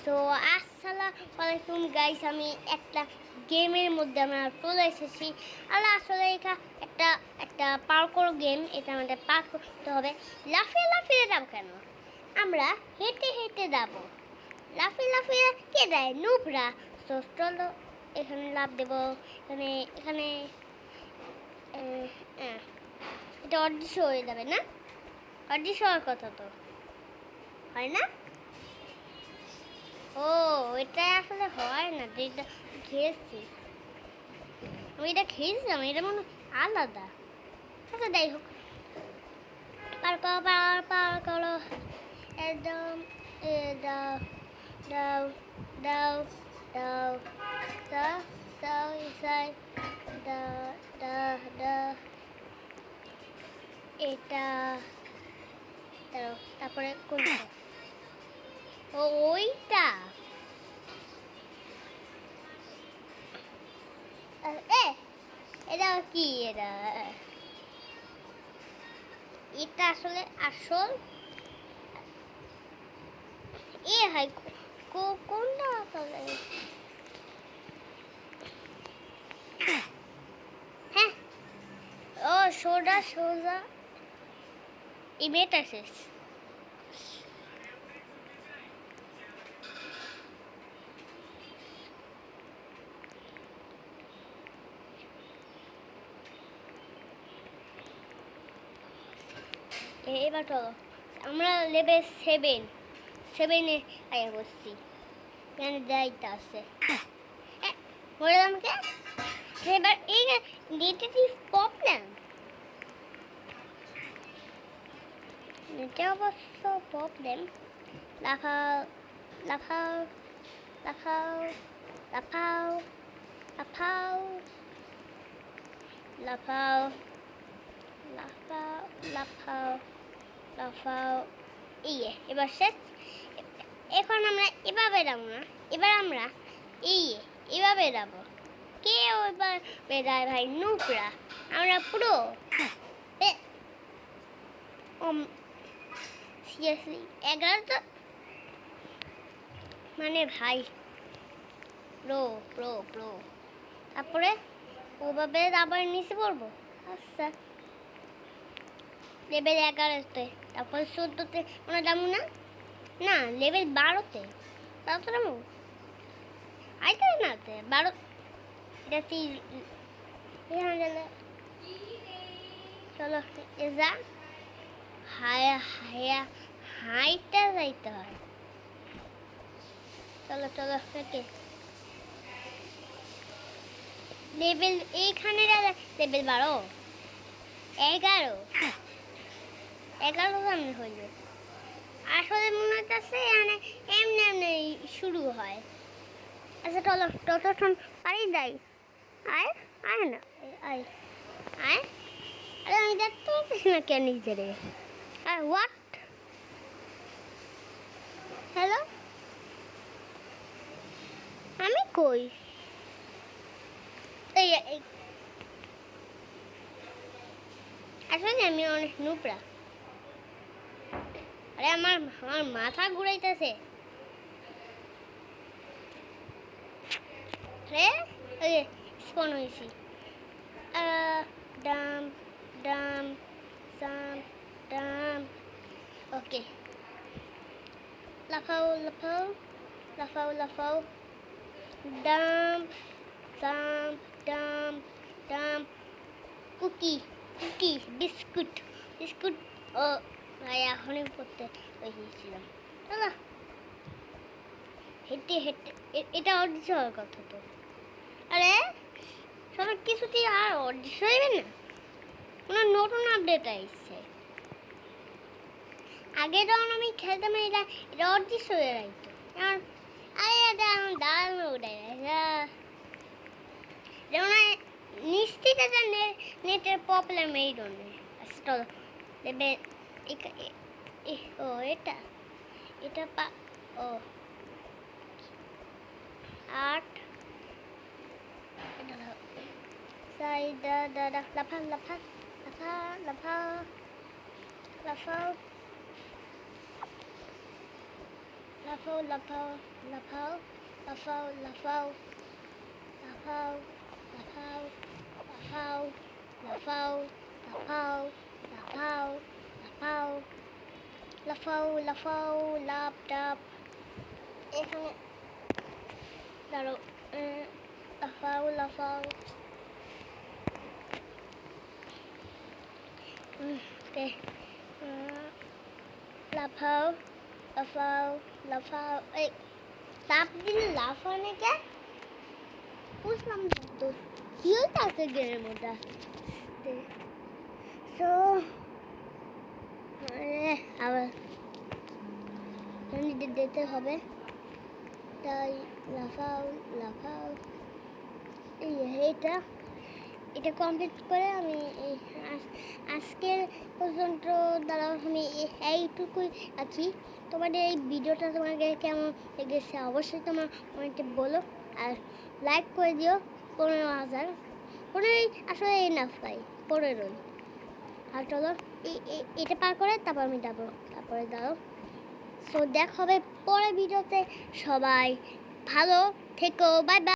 So আসসালামু আলাইকুম guys, আমি একটা গেমের মধ্যে আমরা চলে এসেছি। আর আসলে এটা একটা একটা পার্কর গেম। এটা আমাদের পার করতে হবে। লাফিয়ে লাফিয়ে যাবো কেন, আমরা হেঁটে হেঁটে যাবো। লাফিয়ে লাফিয়ে কে দেয়? নুবরা। সো চলো, এখানে লাফ দেবো। এখানে এখানে এটা অদৃশ্য হয়ে যাবে না? অদৃশ্য হওয়ার কথা তো হয় না? ও, এটা আসলে হয় না, যেটা খেয়েছি আমি। এটা খেয়েছিলাম, এটা মনে আলাদা। আচ্ছা যাই হোক, পার করো পার পার করো একদম। দাও দাও দাও দাও দাও দাও ইসাই দাও দাও দাও এটা দাও। তারপরে কোনটা? ও, ওইটা। এ এটা কি? এটা এটা আসলে আসল হাই কোনটা আসলে? হ্যাঁ, ও সোজা সোজা ইমেটা শেষ। এবার চলো, আমরা লেভেল 7 আয়া বসছি। এখানে যাইতে আছে বলে আমাকে। এবার এই নেটেটিভ প্রবলেম, নেটে অবশ্য প্রবলেম। লাফাও লাফাও লাফাও লাফাও লাফাও লাফাও লাফাও লাফাও লাফাও। এবার শেষ। এখন আমরা এভাবে যাবো না, এবার আমরা এভাবে যাবো। কেউ এবার বেড়ায় ভাই, নুকরা। আমরা পুরো সিরিয়াসলি 11 মানে ভাই প্রো প্রো প্রো। তারপরে ওভাবে আবার নিচে পড়বো। আচ্ছা, লেভেল 11-তে, তারপর 14-তে আমরা যাবো না। না, লেভেল 12-তে তাও তো যাবো। আইতে না 12 এটা এখানে গেলে চলো যা হায়া হায়া হাইটা যাইতে হয়। চলো চলো থেকে লেভেল এইখানে লেভেল 11 কেমন হইল? আসলে মনে হচ্ছে মানে এমনি এমনি শুরু হয়। আচ্ছা চলো, ততক্ষণ পারি যাই। আয় আয় না, আয় আয়। আরে আমি দেখতে পাচ্ছি না কেন নিজে রে। আর হোয়াট? হ্যালো, আমি কই? এই আসলে আমি অনেক নুবরা। আরে আমার আমার মাথা ঘুরাইতেছে। আরে ওই স্পন হয়েছি। ডাম ডাম সাম ডাম। ওকে, লাফাও লাফাও লাফাও লাফাও। ডাম সাম ডাম ডাম। Cookie cookie biscuit biscuit. ও ভাই, এখনই পড়তে হয়েছিলাম। চলো হেঁটে হেঁটে এটা অদৃশ্য হওয়ার কথা তো। আরে সবার কিছুতেই আর অদৃশ্য হইবে না। কোনো নতুন আপডেট আসছে। আগে যখন আমি খেলতাম এটা এটা অদৃশ্য হয়ে যাইতো। এখন আরে এটা এখন দাঁড়ানো উঠে যেমন নিশ্চিত এটা নেটের প্রবলেম এই জন্য। আচ্ছা দেবে। ও এটা এটা ও 8 সাইডা দাদা লাফা লাফা লাফা লাফা লাফাও লাফাও লাফাও লাফাও লাফাও লাফাও লাফাও লাফাও লাফাও লাফাও লাফাও লাফাও লাফাও লাফাও লাফাও লাফ টাপ এখানে দাঁড়ো লাফাও লাফাও ওকে লাফাও লাফাও লাফাও এই চাপ দিলে লাফাও নাকি বুঝলাম না তো কি হইতে আছে গেমের মধ্যে সো আবার দিতে হবে তাই লাফাও লাফাও এটা কমপ্লিট করে আমি আজকের পর্যন্ত দাঁড়াও আমি এইটুকুই আছি তোমাদের এই ভিডিওটা তোমাকে কেমন লেগেছে অবশ্যই তোমার আমাকে বলো আর লাইক করে দিও 15,000 15 আসলে এনাফ পাই 15 আর চলো এটা পার করে তারপর আমি যাবো তারপরে দাও সো দেখা হবে পরের ভিডিওতে সবাই ভালো থেকো বাই বাই